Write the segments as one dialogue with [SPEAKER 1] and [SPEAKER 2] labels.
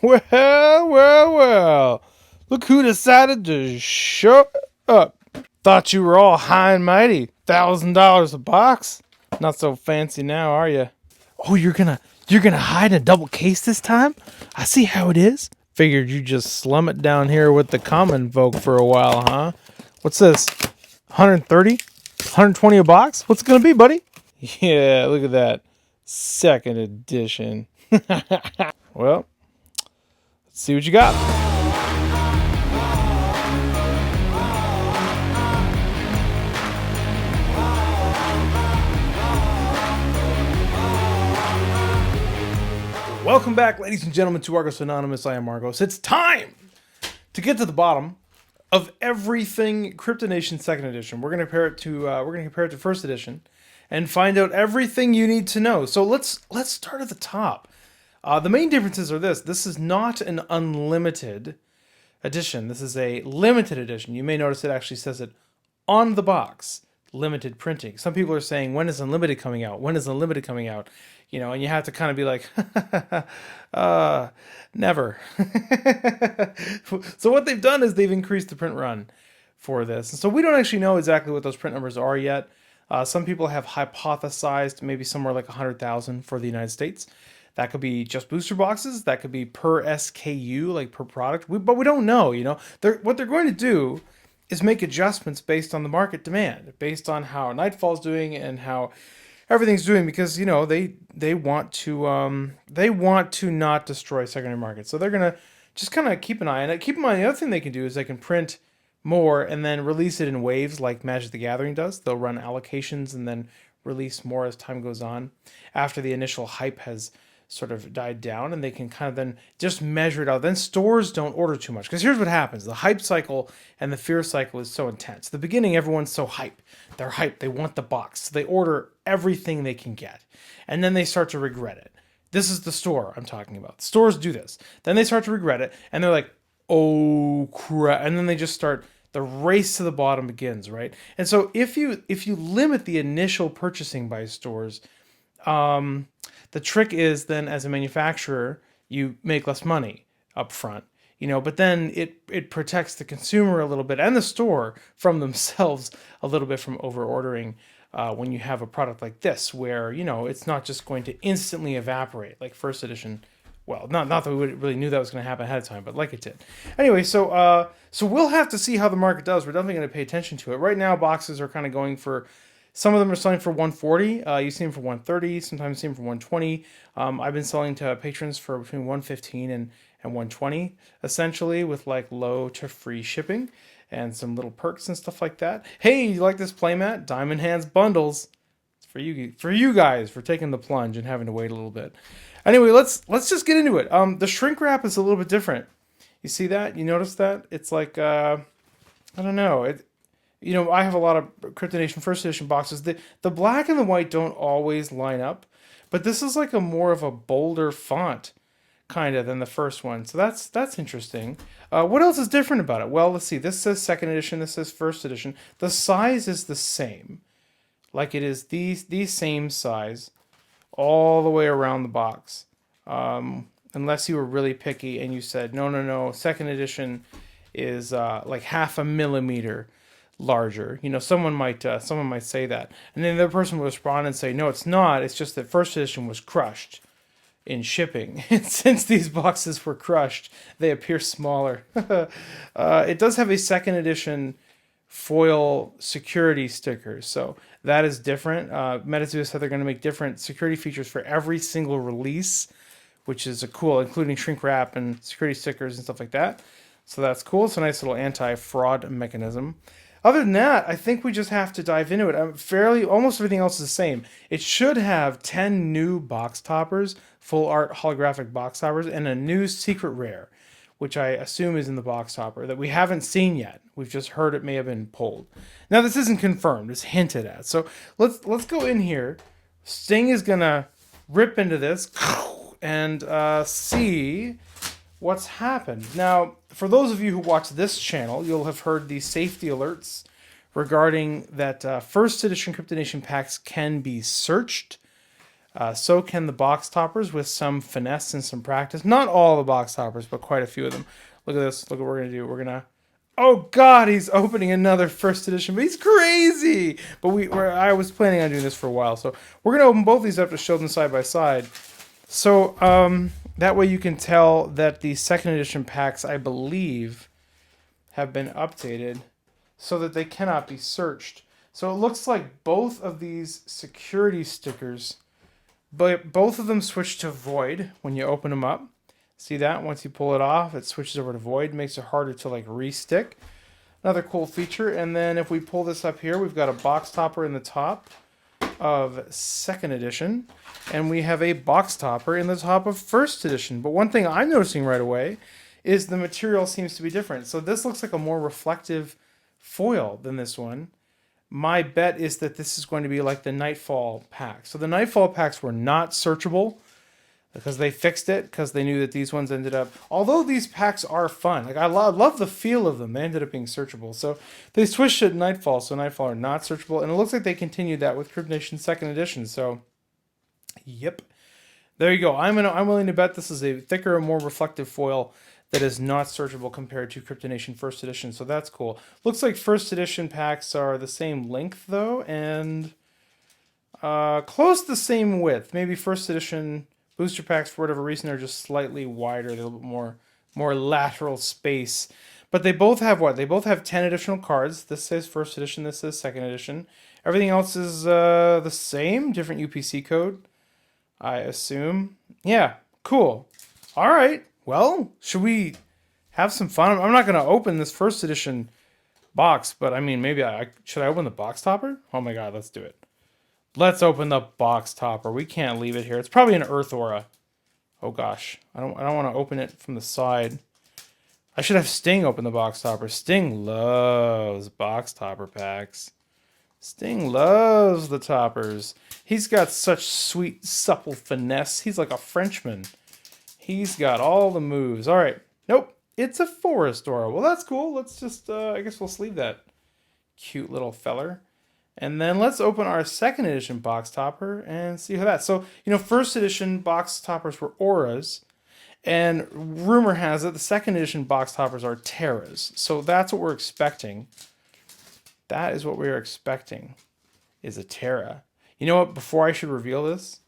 [SPEAKER 1] Well. Look who decided to show up. Thought you were all high and mighty. $1,000 a box. Not so fancy now, are you? Oh, you're gonna hide in a double case this time? I see how it is. Figured you just slum it down here with the common folk for a while, huh? What's this? 130? 120 a box? What's it gonna be, buddy? Yeah, look at that. Second edition. Well, let's see what you got. Welcome back, ladies and gentlemen, to Argos Anonymous. I am Argos. It's time to get to the bottom of everything Cryptid Nation Second Edition. We're going to compare it to First Edition, and find out everything you need to know. So let's start at the top. The main differences are this: this is not an unlimited edition. This is a limited edition. You may notice it actually says it on the box. Limited printing. Some people are saying, when is Unlimited coming out? When is Unlimited coming out? You know, and you have to kind of be like, never. So what they've done is they've increased the print run for this. And so we don't actually know exactly what those print numbers are yet. Some people have hypothesized maybe somewhere like 100,000 for the United States. That could be just booster boxes. That could be per SKU, like per product. But we don't know, you know. What they're going to do is make adjustments based on the market demand, based on how Nightfall's doing and how everything's doing, because, you know, they want to not destroy secondary markets. So they're gonna just kind of keep an eye on it. Keep in mind, the other thing they can do is they can print more and then release it in waves like Magic the Gathering does. They'll run allocations and then release more as time goes on, after the initial hype has sort of died down, and they can kind of then just measure it out. Then stores don't order too much, because here's what happens: the hype cycle and the fear cycle is so intense. The beginning, everyone's so hype. They're hyped. They want the box. So they order everything they can get, and then they start to regret it. This is the store I'm talking about. Stores do this. Then they start to regret it, and they're like, oh crap, and then they just start. The race to the bottom begins, right? And so if you limit the initial purchasing by stores, the trick is then, as a manufacturer, you make less money up front, you know, but then it protects the consumer a little bit, and the store from themselves a little bit, from over ordering when you have a product like this, where, you know, it's not just going to instantly evaporate like First Edition. Well, not that we really knew that was going to happen ahead of time, but like it did. Anyway, so we'll have to see how the market does. We're definitely going to pay attention to it. Right now, boxes are kind of going for. Some of them are selling for 140. You see them for 130. Sometimes you see them for 120. I've been selling to patrons for between 115 and 120, essentially, with like low to free shipping and some little perks and stuff like that. Hey, you like this playmat? Diamond Hands bundles. It's for you guys for taking the plunge and having to wait a little bit. Anyway, let's just get into it. The shrink wrap is a little bit different. You see that? You notice that? It's like I don't know. You know, I have a lot of Cryptid Nation First Edition boxes. The black and the white don't always line up, but this is like a more of a bolder font, kind of, than the first one. So that's interesting. What else is different about it? Well, let's see. This says Second Edition. This says First Edition. The size is the same, like it is these same size, all the way around the box. Unless you were really picky and you said no, Second Edition is like 0.5 millimeter larger. You know, someone might say that, and then the other person will respond and say, no, it's not. It's just that First Edition was crushed in shipping, and since these boxes were crushed, they appear smaller. It does have a Second Edition foil security sticker, so that is different. MetaZoo said they're going to make different security features for every single release, which is cool, including shrink wrap and security stickers and stuff like that. So that's cool. It's a nice little anti-fraud mechanism. Other than that, I think we just have to dive into it. Almost everything else is the same. It should have 10 new box toppers, full art holographic box toppers, and a new secret rare, which I assume is in the box topper, that we haven't seen yet. We've just heard it may have been pulled. Now, this isn't confirmed. It's hinted at. So let's go in here. Sting is going to rip into this and see what's happened. Now, for those of you who watch this channel, you'll have heard the safety alerts regarding that First Edition Cryptid Nation packs can be searched. So can the box toppers with some finesse and some practice. Not all the box toppers, but quite a few of them. Look at this. Look what we're going to do. We're going to... Oh, God, he's opening another first edition, but he's crazy. But I was planning on doing this for a while. So we're going to open both these up to show them side by side. So that way you can tell that the second edition packs, I believe, have been updated so that they cannot be searched. So it looks like both of these security stickers, but both of them switch to void when you open them up. See that? Once you pull it off, it switches over to void, makes it harder to like re-stick. Another cool feature. And then if we pull this up here, we've got a box topper in the top of second edition, and we have a box topper in the top of first edition. But one thing I'm noticing right away is the material seems to be different. So this looks like a more reflective foil than this one. My bet is that this is going to be like the Nightfall pack. So the Nightfall packs were not searchable because they fixed it, because they knew that these ones ended up... Although these packs are fun. Like I love the feel of them. They ended up being searchable. So they switched it to Nightfall, so Nightfall are not searchable. And it looks like they continued that with Cryptid Nation 2nd Edition. So, yep. There you go. I'm willing to bet this is a thicker, more reflective foil that is not searchable compared to Cryptid Nation 1st Edition. So that's cool. Looks like 1st Edition packs are the same length, though, and close to the same width. Maybe 1st Edition... Booster packs, for whatever reason, are just slightly wider, a little bit more lateral space. But they both have what? They both have 10 additional cards. This says first edition, this says second edition. Everything else is the same, different UPC code, I assume. Yeah, cool. All right, well, should we have some fun? I'm not going to open this first edition box, but I mean, maybe should I open the box topper? Oh my god, let's do it. Let's open the box topper. We can't leave it here. It's probably an Earth Aura. Oh gosh, I don't want to open it from the side. I should have Sting open the box topper. Sting loves box topper packs. Sting loves the toppers. He's got such sweet, supple finesse. He's like a Frenchman. He's got all the moves. All right. Nope. It's a Forest Aura. Well, that's cool. Let's just, I guess we'll sleeve that cute little feller. And then let's open our second edition box topper and see how that. So, you know, first edition box toppers were auras. And rumor has it the second edition box toppers are terras. So that's what we're expecting. That is what we're expecting, is a terra. You know what? Before I should reveal this,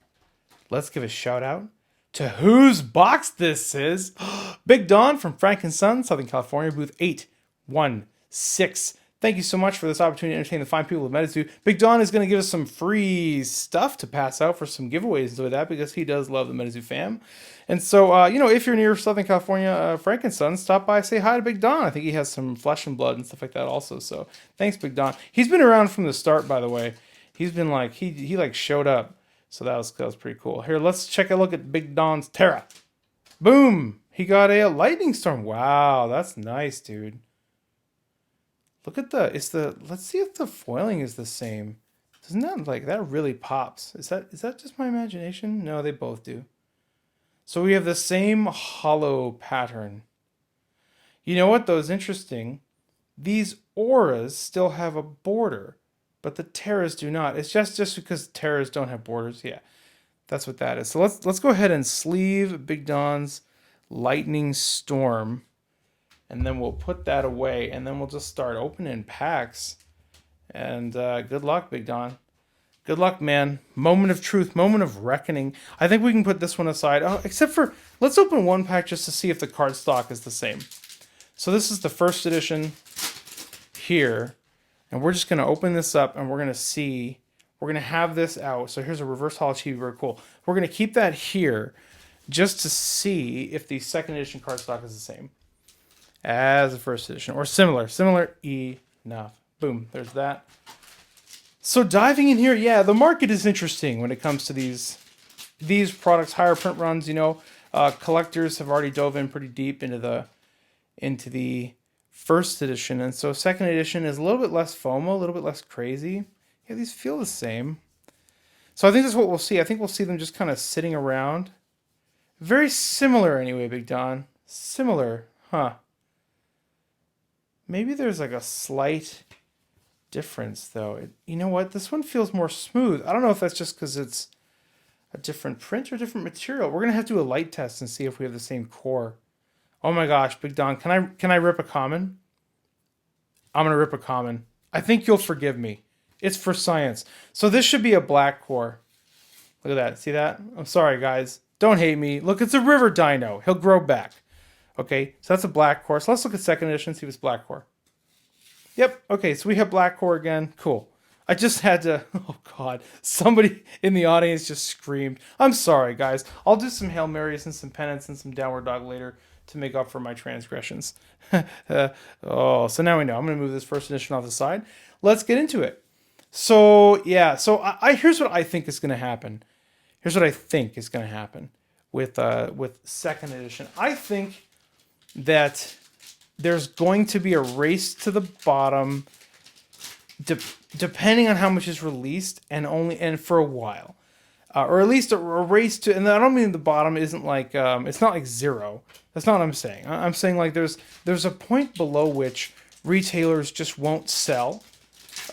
[SPEAKER 1] let's give a shout out to whose box this is. Big Don from Frank & Son, Southern California, booth 816. Thank you so much for this opportunity to entertain the fine people of MetaZoo. Big Don is going to give us some free stuff to pass out for some giveaways and stuff like that, because he does love the MetaZoo fam. And so, you know, if you're near Southern California, Frank & Son, stop by, say hi to Big Don. I think he has some flesh and blood and stuff like that also. So thanks, Big Don. He's been around from the start, by the way. He's been like, he like showed up. So that was pretty cool. Here, let's check a look at Big Don's Terra. Boom! He got a lightning storm. Wow, that's nice, dude. Look at let's see if the foiling is the same. Doesn't that, like, that really pops. Is that just my imagination? No, they both do. So we have the same hollow pattern. You know what, though, is interesting? These auras still have a border, but the terras do not. It's just because terras don't have borders. Yeah, that's what that is. So let's go ahead and sleeve Big Don's Lightning Storm. And then we'll put that away, and then we'll just start opening packs. And good luck, Big Don. Good luck, man. Moment of truth, moment of reckoning. I think we can put this one aside. Oh, except for, let's open one pack just to see if the card stock is the same. So this is the first edition here. And we're just going to open this up, and we're going to see. We're going to have this out. So here's a reverse holo chibi, very cool. We're going to keep that here just to see if the second edition card stock is the same as the first edition, or similar enough. Boom, there's that. So diving in here, yeah, the market is interesting when it comes to these products, higher print runs. You know, collectors have already dove in pretty deep into the first edition, and so second edition is a little bit less FOMO, a little bit less crazy. Yeah, these feel the same. So I think that's what we'll see. I think we'll see them just kind of sitting around. Very similar anyway, Big Don. Similar, huh? Maybe there's like a slight difference, though. You know what? This one feels more smooth. I don't know if that's just because it's a different print or different material. We're gonna have to do a light test and see if we have the same core. Oh my gosh, Big Don, can I rip a common? I'm gonna rip a common. I think you'll forgive me. It's for science. So this should be a black core. Look at that. See that? I'm sorry, guys. Don't hate me. Look, it's a river dino. He'll grow back. Okay, so that's a black core. So let's look at second edition, see if it's black core. Yep. Okay, so we have black core again. Cool. I just had to. Oh God! Somebody in the audience just screamed. I'm sorry, guys. I'll do some Hail Marys and some penance and some downward dog later to make up for my transgressions. Oh, so now we know. I'm going to move this first edition off the side. Let's get into it. So yeah. So I here's what I think is going to happen. Here's what I think is going to happen with second edition. I think that there's going to be a race to the bottom, depending on how much is released, and for a while, or at least a race to. And I don't mean the bottom isn't like it's not like zero. That's not what I'm saying. I'm saying like there's a point below which retailers just won't sell,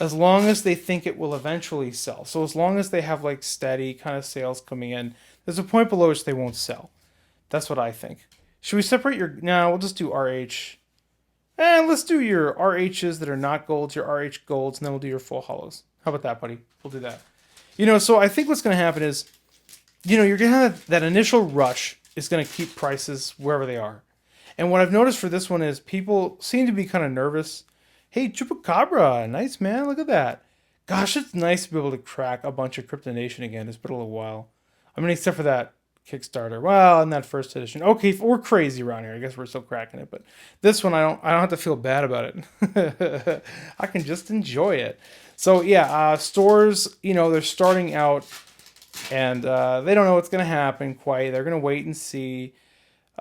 [SPEAKER 1] as long as they think it will eventually sell. So as long as they have like steady kind of sales coming in, there's a point below which they won't sell. That's what I think. Should we separate your? No, we'll just do RH. And let's do your RHs that are not golds, your RH golds, and then we'll do your full hollows. How about that, buddy? We'll do that. So I think what's going to happen is, you're going to have that initial rush is going to keep prices wherever they are. And what I've noticed for this one is people seem to be kind of nervous. Hey, Chupacabra, nice, man. Look at that. Gosh, it's nice to be able to crack a bunch of Cryptid Nation again. It's been a little while. I mean, except for that Kickstarter. Well, in that first edition. Okay, we're crazy around here. I guess we're still cracking it, but this one I don't have to feel bad about it. I can just enjoy it. So yeah, stores, they're starting out and they don't know what's going to happen quite. They're going to wait and see,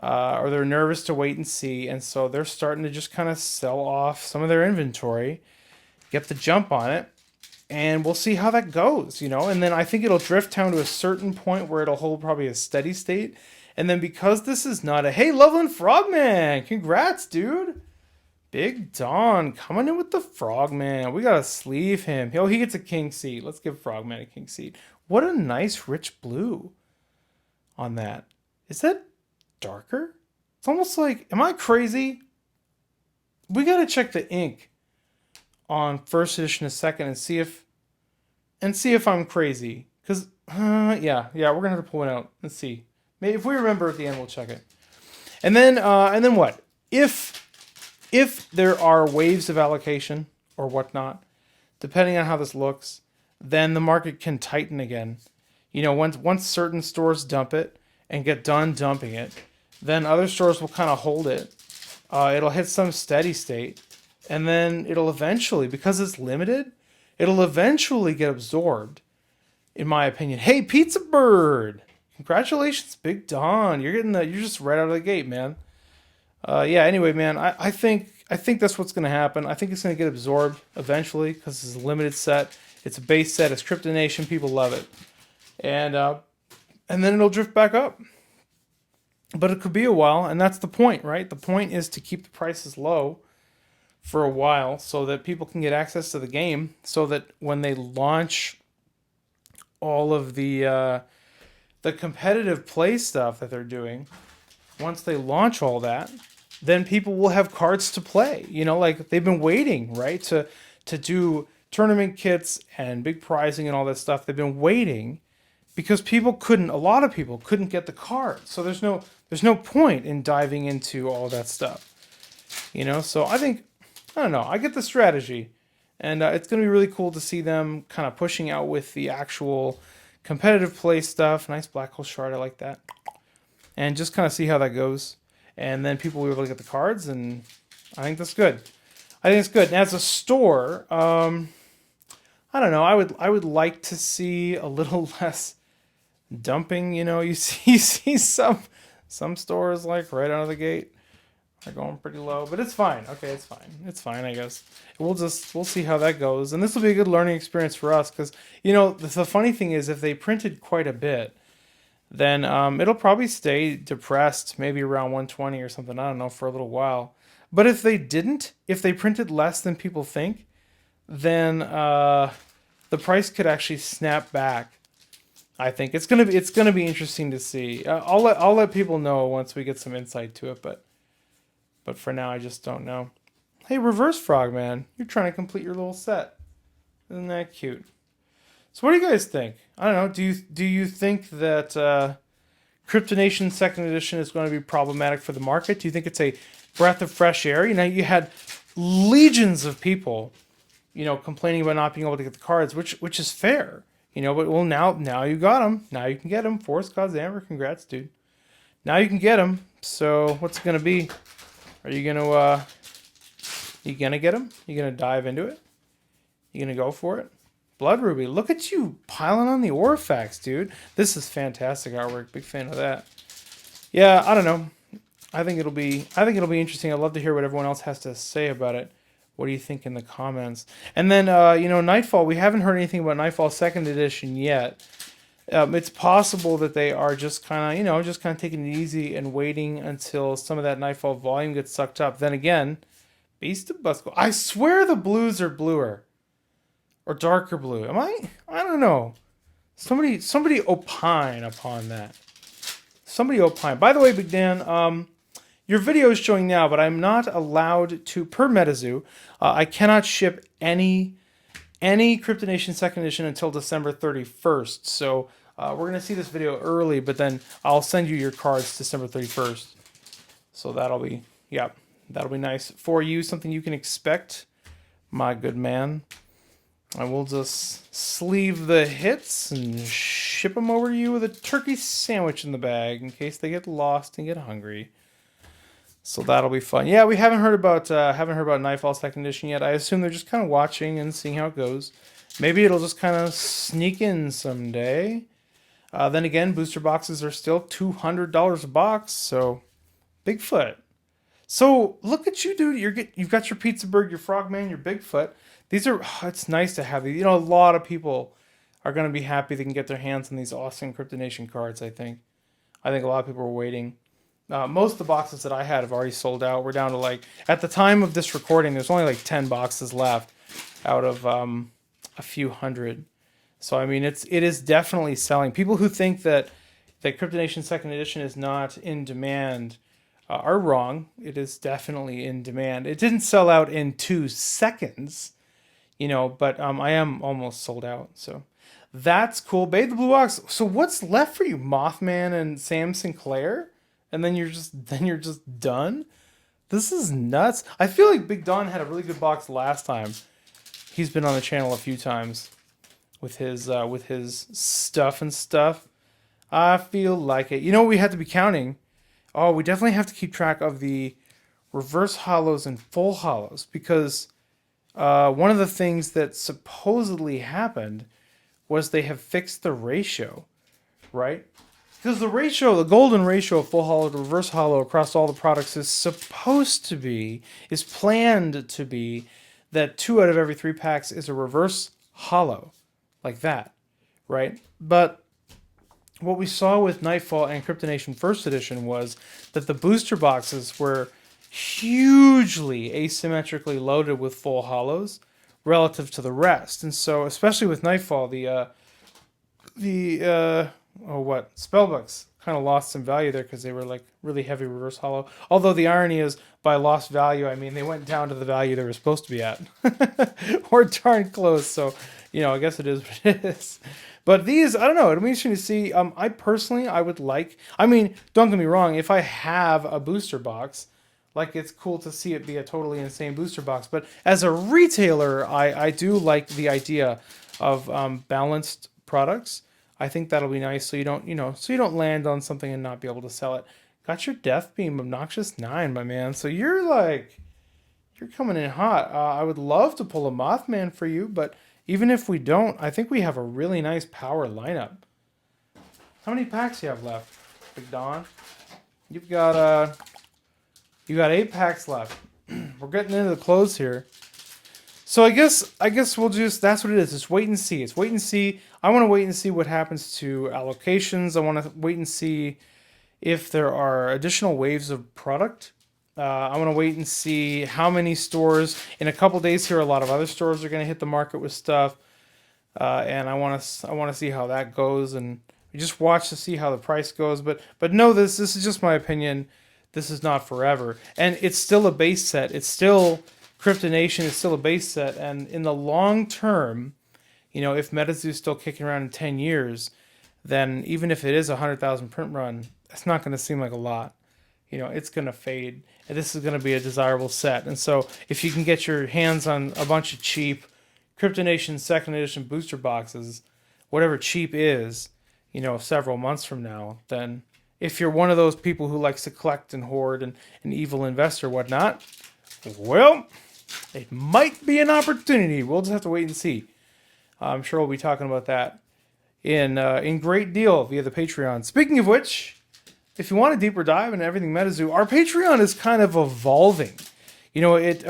[SPEAKER 1] or they're nervous to wait and see, and so they're starting to just kind of sell off some of their inventory, get the jump on it. And we'll see how that goes, And then I think it'll drift down to a certain point where it'll hold probably a steady state. And then because this is not a... Hey, Loveland Frogman! Congrats, dude! Big Don coming in with the Frogman. We gotta sleeve him. Oh, he gets a king seat. Let's give Frogman a king seat. What a nice rich blue on that. Is that darker? It's almost like... Am I crazy? We gotta check the ink on first edition and second and see if I'm crazy, because yeah we're gonna have to pull it out and see. Maybe if we remember at the end we'll check it. And then what if there are waves of allocation or whatnot, depending on how this looks, then the market can tighten again. Once certain stores dump it and get done dumping it, then other stores will kind of hold it. It'll hit some steady state. And then it'll eventually, because it's limited, it'll eventually get absorbed, in my opinion. Hey, Pizza Bird! Congratulations, Big Don. You're just right out of the gate, man. Yeah, anyway, man, I think that's what's going to happen. I think it's going to get absorbed eventually, because it's a limited set. It's a base set. It's Cryptid Nation. People love it. And then it'll drift back up. But it could be a while, and that's the point, right? The point is to keep the prices low for a while so that people can get access to the game, so that when they launch all of the competitive play stuff that they're doing, once they launch all that, then people will have cards to play. Like they've been waiting, right, to do tournament kits and big prizing and all that stuff. They've been waiting because a lot of people couldn't get the cards. So there's no point in diving into all that stuff. So I don't know. I get the strategy, and it's going to be really cool to see them kind of pushing out with the actual competitive play stuff. Nice black hole shard, I like that. And just kind of see how that goes. And then people will be able to get the cards, and I think that's good. I think it's good. And as a store, I don't know. I would like to see a little less dumping. You see some stores like right out of the gate. They're going pretty low, but it's fine. Okay, it's fine. It's fine, I guess. We'll see how that goes. And this will be a good learning experience for us because, the funny thing is if they printed quite a bit, then it'll probably stay depressed, maybe around 120 or something, I don't know, for a little while. But if they printed less than people think, then the price could actually snap back I think it's gonna be interesting to see. I'll let people know once we get some insight to it, but for now I just don't know. Hey, Reverse Frogman, you're trying to complete your little set. Isn't that cute? So what do you guys think? I don't know. Do you think that Cryptid Nation Second Edition is going to be problematic for the market? Do you think it's a breath of fresh air? You know, you had legions of people, complaining about not being able to get the cards, which is fair. But well, now you got them. Now you can get them. Force Cause Amber, congrats, dude. Now you can get them. So what's it gonna be? Are you gonna get them? You gonna dive into it? You gonna go for it? Blood Ruby, look at you piling on the Orphax, dude. This is fantastic artwork. Big fan of that. Yeah, I don't know. I think it'll be interesting. I'd love to hear what everyone else has to say about it. What do you think in the comments? And then, Nightfall. We haven't heard anything about Nightfall Second Edition yet. It's possible that they are just kind of taking it easy and waiting until some of that Nightfall volume gets sucked up. Then again, Beast of Busco. I swear the blues are bluer or darker blue. Am I? I don't know. Somebody opine upon that. Somebody opine. By the way, Big Dan, your video is showing now, but I'm not allowed to, per MetaZoo, I cannot ship any Cryptid Nation Second Edition until December 31st. So we're going to see this video early, but then I'll send you your cards December 31st. So that'll be nice for you, something you can expect, my good man. I will just sleeve the hits and ship them over to you with a turkey sandwich in the bag in case they get lost and get hungry. So that'll be fun. Yeah, we haven't heard about Nightfall Second Edition yet. I assume they're just kind of watching and seeing how it goes. Maybe it'll just kind of sneak in someday. Then again, booster boxes are still $200 a box, so Bigfoot. So look at you, dude. You've got your Pizzaberg, your Frogman, your Bigfoot. It's nice to have these. A lot of people are going to be happy they can get their hands on these awesome Cryptid Nation cards, I think. I think a lot of people are waiting. Most of the boxes that I had have already sold out. We're down to at the time of this recording, there's only 10 boxes left out of a few hundred. So I mean, it is definitely selling. People who think that Cryptid Nation Second Edition is not in demand are wrong. It is definitely in demand. It didn't sell out in 2 seconds, but I am almost sold out. So that's cool. Bathe the Blue Ox. So what's left for you, Mothman and Sam Sinclair? And then you're just done. This is nuts. I feel like Big Don had a really good box last time. He's been on the channel a few times with his stuff and stuff. I feel like it. You know what we have to be counting? Oh, we definitely have to keep track of the reverse hollows and full hollows, because one of the things that supposedly happened was they have fixed the ratio, right? Because the golden ratio of full hollow to reverse hollow across all the products is planned to be that 2 out of every 3 packs is a reverse hollow, like that, right? But what we saw with Nightfall and Cryptid Nation First Edition was that the booster boxes were hugely asymmetrically loaded with full hollows relative to the rest. And so, especially with Nightfall, Spellbooks kind of lost some value there because they were really heavy reverse hollow. Although the irony is, by lost value, I mean they went down to the value they were supposed to be at, or darn close. So, I guess it is what it is. But these, I don't know. It'll be interesting to see. I would like. I mean, don't get me wrong. If I have a booster box, it's cool to see it be a totally insane booster box. But as a retailer, I do like the idea of balanced products. I think that'll be nice, so you don't land on something and not be able to sell it. Got your Death Beam, Obnoxious 9, my man. So you're coming in hot. I would love to pull a Mothman for you, but even if we don't, I think we have a really nice power lineup. How many packs do you have left, Big Don? You got 8 packs left. We're getting into the close here. So I guess we'll that's what it is. It's wait and see. It's wait and see. I want to wait and see what happens to allocations. I want to wait and see if there are additional waves of product. I want to wait and see how many stores. In a couple days here, a lot of other stores are going to hit the market with stuff. and I want to see how that goes, and we just watch to see how the price goes. But know this is just my opinion. This is not forever, and it's still a base set. It's still Cryptid Nation is still a base set, and in the long term, if MetaZoo is still kicking around in 10 years, then even if it is 100,000 print run, it's not going to seem like a lot. It's going to fade, and this is going to be a desirable set. And so if you can get your hands on a bunch of cheap Cryptid Nation second edition booster boxes, whatever cheap is, several months from now, then if you're one of those people who likes to collect and hoard and an evil investor, whatnot, well, it might be an opportunity. We'll just have to wait and see. I'm sure we'll be talking about that in great deal via the Patreon. Speaking of which, if you want a deeper dive into everything MetaZoo, our Patreon is kind of evolving. It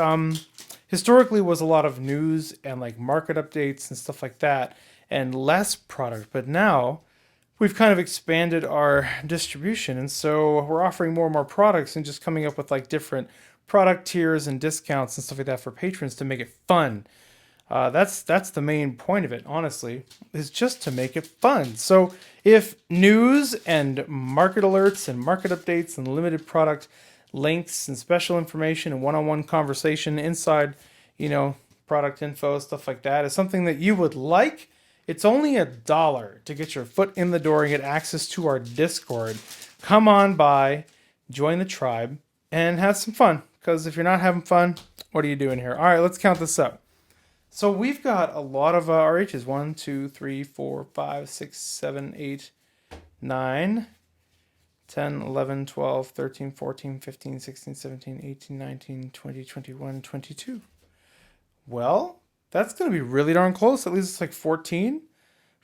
[SPEAKER 1] historically was a lot of news and like market updates and stuff like that, and less product. But now we've kind of expanded our distribution, and so we're offering more and more products and just coming up with like different product tiers and discounts and stuff like that for patrons to make it fun. That's the main point of it, honestly, is just to make it fun. So if news and market alerts and market updates and limited product links and special information and one-on-one conversation inside, product info, stuff like that is something that you would like, it's only $1 to get your foot in the door and get access to our Discord. Come on by, join the tribe, and have some fun. Because if you're not having fun, what are you doing here? All right, let's count this up. So we've got a lot of RHs. 1, 2, 3, 4, 5, 6, 7, 8, 9, 10, 11, 12, 13, 14, 15, 16, 17, 18, 19, 20, 21, 22. Well, that's going to be really darn close. At least it's like 14,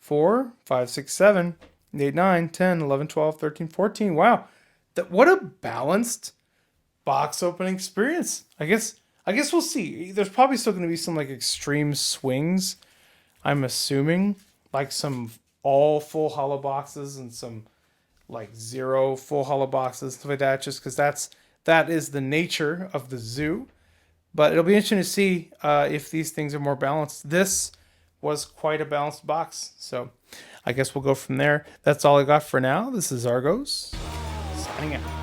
[SPEAKER 1] 4, 5, 6, 7, 8, 9, 10, 11, 12, 13, 14. Wow. What a balanced box opening experience. I guess we'll see. There's probably still going to be some like extreme swings, I'm assuming, like some all full hollow boxes and some like 0 full hollow boxes, stuff like that, just because that is the nature of the zoo. But it'll be interesting to see if these things are more balanced. This was quite a balanced box, so I guess we'll go from there. That's all I got for now. This is Argos, signing out.